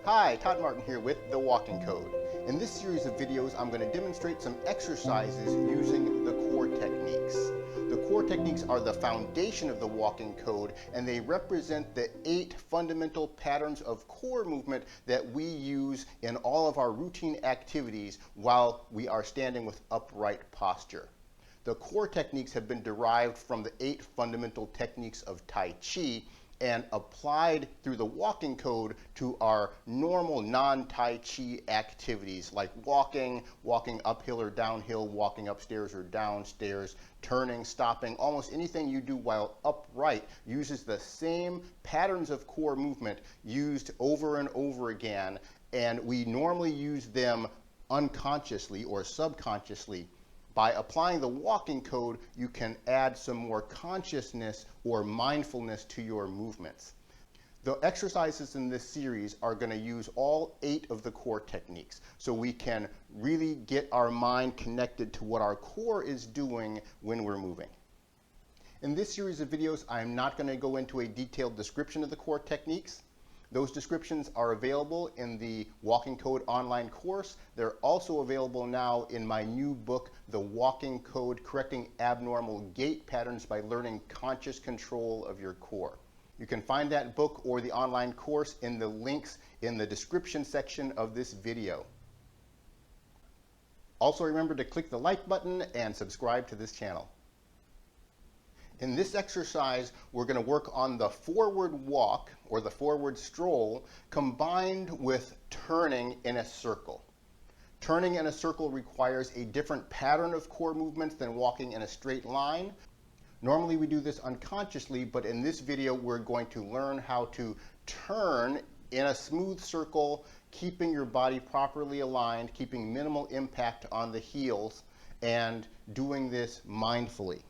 Hi, Todd Martin here with The Walking Code. In this series of videos, I'm going to demonstrate some exercises using the core techniques. The core techniques are the foundation of the walking code, and they represent the 8 fundamental patterns of core movement that we use in all of our routine activities while we are standing with upright posture. The core techniques have been derived from the 8 fundamental techniques of Tai Chi and applied through the walking code to our normal non-Tai Chi activities like walking uphill or downhill, walking upstairs or downstairs, turning, stopping. Almost anything you do while upright uses the same patterns of core movement used over and over again, and we normally use them unconsciously or subconsciously. By applying the walking code, you can add some more consciousness or mindfulness to your movements. The exercises in this series are going to use all 8 of the core techniques, so we can really get our mind connected to what our core is doing when we're moving. In this series of videos, I'm not going to go into a detailed description of the core techniques. Those descriptions are available in the Walking Code online course. They're also available now in my new book, The Walking Code: Correcting Abnormal Gait Patterns by Learning Conscious Control of Your Core. You can find that book or the online course in the links in the description section of this video. Also remember to click the like button and subscribe to this channel. In this exercise, we're going to work on the forward walk or the forward stroll combined with turning in a circle. Turning in a circle requires a different pattern of core movements than walking in a straight line. Normally we do this unconsciously, but in this video we're going to learn how to turn in a smooth circle, keeping your body properly aligned, keeping minimal impact on the heels, and doing this mindfully.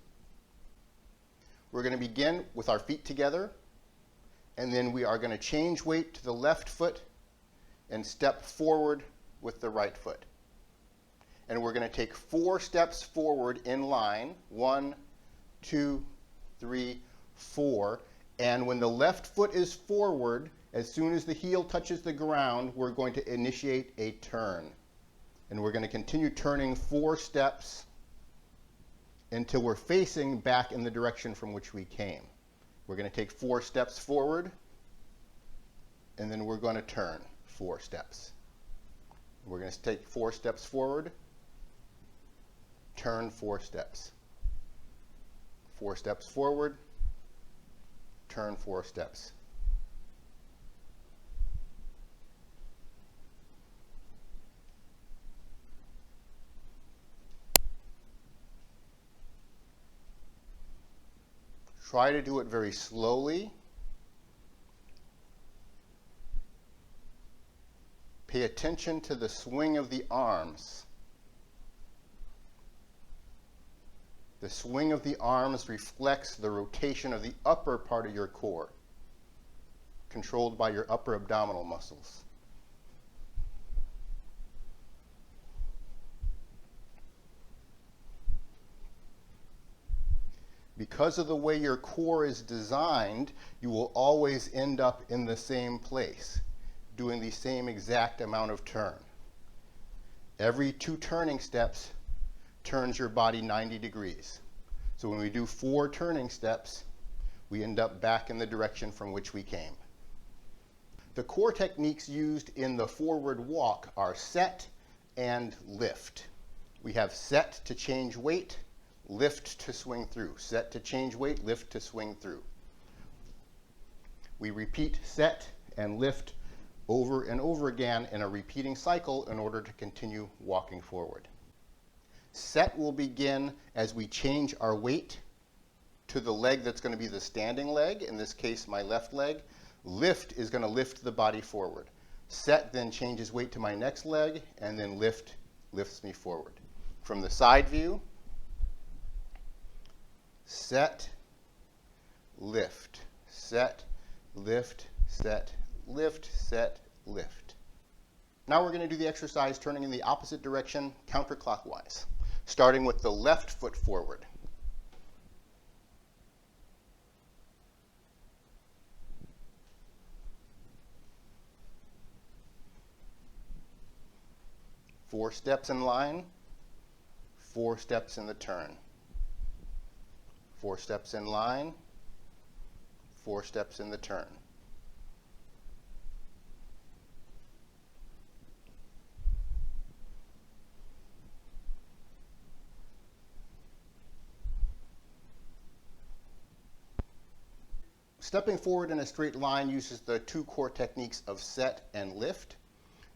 We're going to begin with our feet together, and then we are going to change weight to the left foot and step forward with the right foot. And we're going to take 4 steps forward in line. 1, 2, 3, 4. And when the left foot is forward, as soon as the heel touches the ground, we're going to initiate a turn. And we're going to continue turning 4 steps until we're facing back in the direction from which we came. We're going to take 4 steps forward, and then we're going to turn 4 steps. We're going to take 4 steps forward, turn 4 steps. 4 steps forward, turn 4 steps. Try to do it very slowly. Pay attention to the swing of the arms. The swing of the arms reflects the rotation of the upper part of your core, controlled by your upper abdominal muscles. Because of the way your core is designed, you will always end up in the same place, doing the same exact amount of turn. Every 2 turning steps turns your body 90 degrees. So when we do 4 turning steps, we end up back in the direction from which we came. The core techniques used in the forward walk are set and lift. We have set to change weight, lift to swing through. Set to change weight, lift to swing through. We repeat set and lift over and over again in a repeating cycle in order to continue walking forward. Set will begin as we change our weight to the leg that's going to be the standing leg, in this case my left leg. Lift is going to lift the body forward. Set then changes weight to my next leg, and then lift lifts me forward. From the side view, set, lift, set, lift, set, lift, set, lift. Now we're going to do the exercise turning in the opposite direction, counterclockwise, starting with the left foot forward. 4 steps in line, 4 steps in the turn. 4 steps in line, 4 steps in the turn. Stepping forward in a straight line uses the 2 core techniques of set and lift.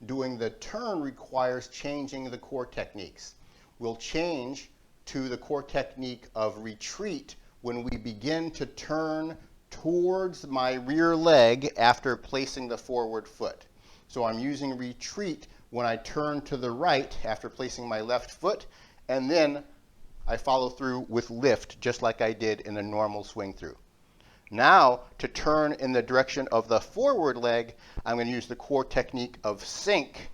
Doing the turn requires changing the core techniques. We'll change to the core technique of retreat when we begin to turn towards my rear leg after placing the forward foot. So I'm using retreat when I turn to the right after placing my left foot, and then I follow through with lift just like I did in a normal swing through. Now, to turn in the direction of the forward leg, I'm going to use the core technique of sink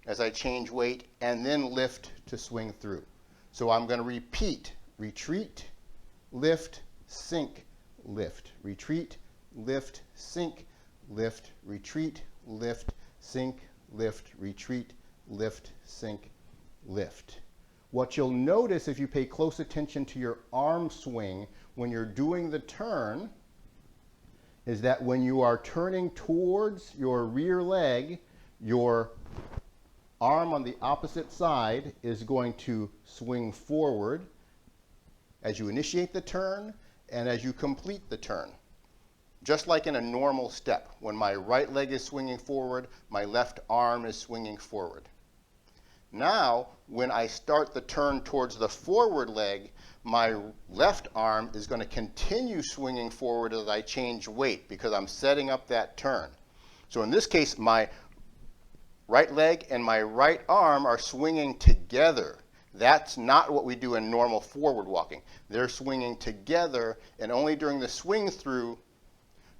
as I change weight and then lift to swing through. So I'm going to repeat: retreat, lift, sink, lift, retreat, lift, sink, lift, retreat, lift, sink, lift, retreat, lift, sink, lift. What you'll notice if you pay close attention to your arm swing when you're doing the turn is that when you are turning towards your rear leg, your arm on the opposite side is going to swing forward as you initiate the turn and as you complete the turn. Just like in a normal step, when my right leg is swinging forward, my left arm is swinging forward. Now, when I start the turn towards the forward leg, my left arm is going to continue swinging forward as I change weight because I'm setting up that turn. So in this case, my right leg and my right arm are swinging together. That's not what we do in normal forward walking. They're swinging together, and only during the swing through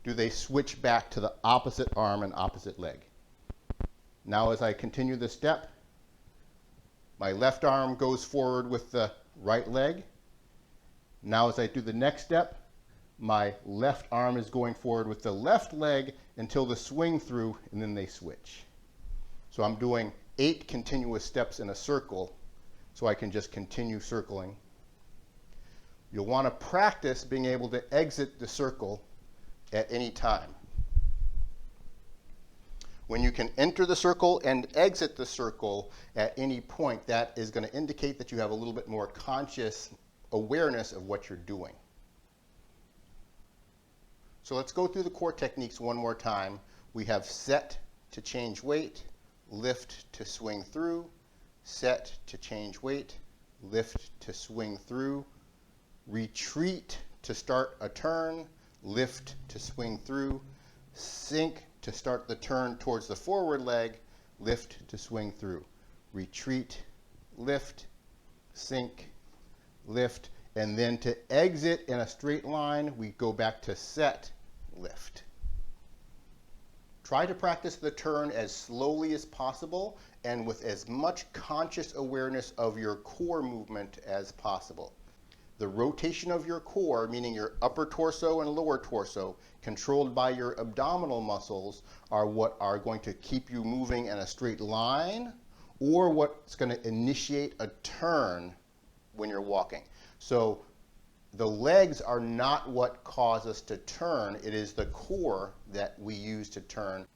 do they switch back to the opposite arm and opposite leg. Now as I continue the step, my left arm goes forward with the right leg. Now as I do the next step, my left arm is going forward with the left leg until the swing through, and then they switch. So I'm doing 8 continuous steps in a circle, so I can just continue circling. You'll want to practice being able to exit the circle at any time. When you can enter the circle and exit the circle at any point, that is going to indicate that you have a little bit more conscious awareness of what you're doing. So let's go through the core techniques one more time. We have set to change weight, lift to swing through, set to change weight, lift to swing through, retreat to start a turn, lift to swing through, sink to start the turn towards the forward leg, lift to swing through, retreat, lift, sink, lift, and then to exit in a straight line, we go back to set, lift. Try to practice the turn as slowly as possible and with as much conscious awareness of your core movement as possible. The rotation of your core, meaning your upper torso and lower torso, controlled by your abdominal muscles, are what are going to keep you moving in a straight line or what's going to initiate a turn when you're walking. So the legs are not what cause us to turn. It is the core that we use to turn.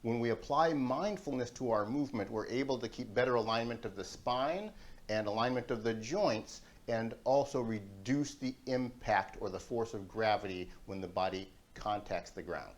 When we apply mindfulness to our movement, we're able to keep better alignment of the spine and alignment of the joints, and also reduce the impact or the force of gravity when the body contacts the ground.